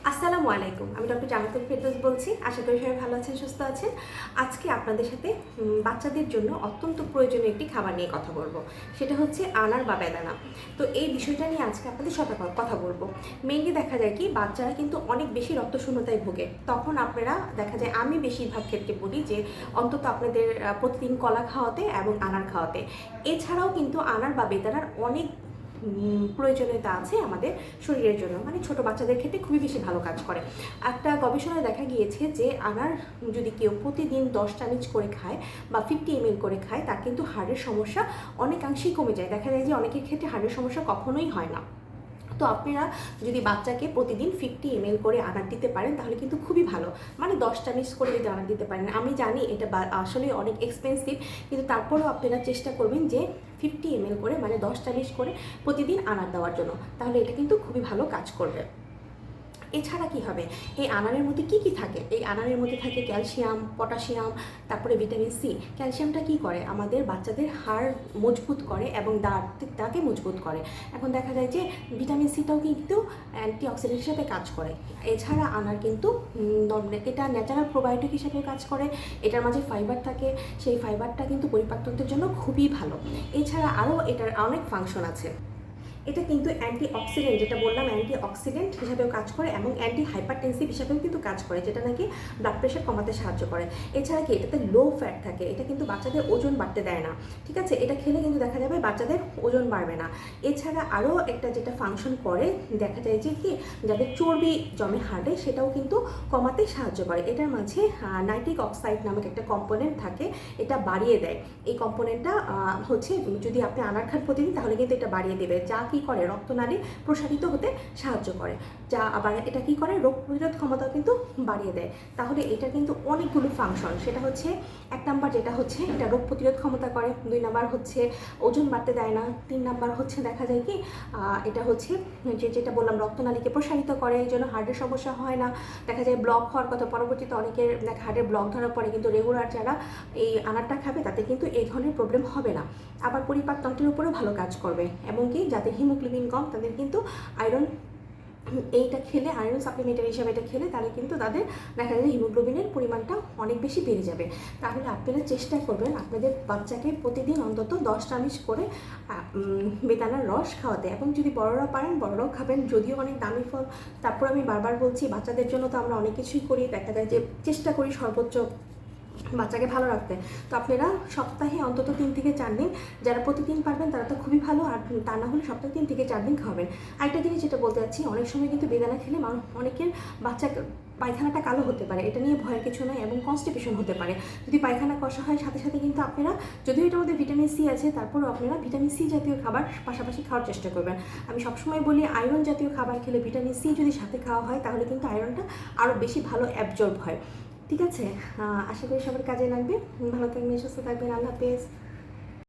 আসসালামু আলাইকুম। আমি ডক্টর জান্নাতুল ফেরদৌস বলছি। আশা করি সবাই ভালো আছেন, সুস্থ আছেন। আজকে আপনাদের সাথে বাচ্চাদের জন্য অত্যন্ত প্রয়োজনীয় একটি খাবার নিয়ে কথা বলবো। সেটা হচ্ছে আনার বা বেদানা। তো এই বিষয়টা নিয়ে আজকে আপনাদের সাথে কথা বলবো। মেইনলি দেখা যায় কি বাচ্চারা কিন্তু অনেক বেশি রক্তশূন্যতায় ভোগে। তখন আপনারা দেখা যায় আমি বেশিরভাগ ক্ষেত্রে বলি যে অন্তত আপনাদের প্রতিদিন কলা খাওয়াতে এবং আনার খাওয়াতে। এছাড়াও কিন্তু আনার বা বেদানার অনেক প্রয়োজনীয়তা আছে আমাদের শরীরের জন্য, মানে ছোট বাচ্চাদের ক্ষেত্রে খুবই বেশি ভালো কাজ করে। একটা গবেষণায় দেখা গিয়েছে যে আনার যদি কেউ প্রতিদিন 10 চামচ করে খায় বা 50 ml করে খায়, তার কিন্তু হাড়ের সমস্যা অনেকাংশেই কমে যায়। দেখা যায় যে অনেকের ক্ষেত্রে হাড়ের সমস্যা কখনোই হয় না। তো আপনারা যদি বাচ্চাকে প্রতিদিন 50 ml করে আনার দিতে পারেন তাহলে কিন্তু খুবই ভালো, মানে 10 চামচ করে যদি আনার দিতে পারেন। আমি জানি এটা আসলে অনেক এক্সপেন্সিভ, কিন্তু তারপরেও আপনারা চেষ্টা করবেন যে 50 ml করে, মানে 10 চামচ করে প্রতিদিন আনার দেওয়ার জন্য। তাহলে এটা কিন্তু খুবই ভালো কাজ করবে। এছাড়া কি হবে, এই আনারের মধ্যে কি কি থাকে? এই আনারের মধ্যে থাকে ক্যালসিয়াম, পটাশিয়াম, তারপরে ভিটামিন সি। ক্যালসিয়ামটা কি করে? আমাদের বাচ্চাদের হাড় মজবুত করে এবং দাঁতকে মজবুত করে। এখন দেখা যায় যে ভিটামিন সিটাও কিন্তু অ্যান্টিঅক্সিডেন্ট হিসেবে কাজ করে। এছাড়া আনার কিন্তু এটা ন্যাচারাল প্রোবায়োটিক হিসেবে কাজ করে। এটার মাঝে ফাইবার থাকে, সেই ফাইবারটা কিন্তু পরিপাকতন্ত্রের জন্য খুবই ভালো। এছাড়া আরও এটার অনেক ফাংশন আছে। এটা কিন্তু অ্যান্টিঅক্সিডেন্ট, যেটা বললাম অ্যান্টিঅক্সিডেন্ট হিসাবেও কাজ করে এবং অ্যান্টি হাইপারটেনসিভ হিসাবেও কিন্তু কাজ করে, যেটা নাকি ব্লাড প্রেশার কমাতে সাহায্য করে। এছাড়া কি এটাতে লো ফ্যাট থাকে, এটা কিন্তু বাচ্চাদের ওজন বাড়তে দেয় না। ঠিক আছে, এটা খেলে কিন্তু দেখা যাবে বাচ্চাদের ওজন বাড়বে না। এছাড়া আরও একটা যেটা ফাংশন করে, দেখা যায় যে কি যাদের চর্বি জমে হাড়ে সেটাও কিন্তু কমাতে সাহায্য করে। এটার মাঝে নাইট্রিক অক্সাইড নামক একটা কম্পোনেন্ট থাকে, এটা বাড়িয়ে দেয়। এই কম্পোনেন্টটা হচ্ছে যদি আপনি আনার খান প্রতিদিন তাহলে কিন্তু এটা বাড়িয়ে দেবে, যা কি করে রক্তনালী প্রসারিত হতে সাহায্য করে, যা আবার এটা কি করে রোগ প্রতিরোধ ক্ষমতাও কিন্তু বাড়িয়ে দেয়। তাহলে এটা কিন্তু অনেকগুলো ফাংশন। সেটা হচ্ছে 1 নাম্বার যেটা হচ্ছে এটা রোগ প্রতিরোধ ক্ষমতা করে, 2 নাম্বার হচ্ছে ওজন বাড়তে দেয় না, 3 নাম্বার হচ্ছে দেখা যায় কি এটা হচ্ছে যেটা বললাম রক্তনালীকে প্রসারিত করে, এই জন্য হার্টের সমস্যা হয় না। দেখা যায় ব্লক হওয়ার কথা, পরবর্তীতে অনেকের হার্টের ব্লক ধরার পরে কিন্তু রেগুলার যারা এই আনারটা খাবে তাতে কিন্তু এই ধরনের প্রবলেম হবে না। আবার পরিপাকতন্ত্রের উপরেও ভালো কাজ করবে, এবং কি যাদের হিমোগ্লোবিন কম তাদের কিন্তু আয়রন এইটা খেলে, আয়রন সাপ্লিমেন্টারি হিসাবে এটা খেলে তাহলে কিন্তু তাদের দেখা যায় হিমোগ্লোবিনের পরিমাণটা অনেক বেশি বেড়ে যাবে। তাহলে আপনারা চেষ্টা করবেন আপনাদের বাচ্চাকে প্রতিদিন অন্তত 10 চামচ করে বেদানার রস খাওয়াতে, এবং যদি বড়রা পারেন বড়রাও খাবেন, যদিও অনেক দামি ফল। তারপর আমি বারবার বলছি বাচ্চাদের জন্য তো আমরা অনেক কিছুই করি, দেখা যায় যে চেষ্টা করি সর্বোচ্চ বাচ্চাকে ভালো রাখতে। তো আপনারা সপ্তাহে অন্তত 3 থেকে 4 দিন, যারা প্রতিদিন পারবেন তারা তো খুবই ভালো, আর তা না হলে সপ্তাহে 3 থেকে 4 দিন খাওয়াবেন। আরেকটা জিনিস যেটা বলতে চাচ্ছি, অনেক সময় কিন্তু বেদানা খেলে অনেকের বাচ্চা পায়খানাটা কালো হতে পারে, এটা নিয়ে ভয়ের কিছু নয়, এবং কনস্টিপেশন হতে পারে। যদি পায়খানা কষা হয় সাথে সাথে কিন্তু আপনারা, যদিও এটার মধ্যে ভিটামিন সি আছে, তারপরেও আপনারা ভিটামিন সি জাতীয় খাবার পাশাপাশি খাওয়ার চেষ্টা করবেন। আমি সবসময় বলি আয়রন জাতীয় খাবার খেলে ভিটামিন সি যদি সাথে খাওয়া হয় তাহলে কিন্তু আয়রনটা আরও বেশি ভালো অ্যাবজর্ব হয়। ঠিক আছে, আশা করি সবার কাজে লাগবে। ভালো থাকবেন, সুস্থ থাকবেন। আল্লাহ হাফেজ।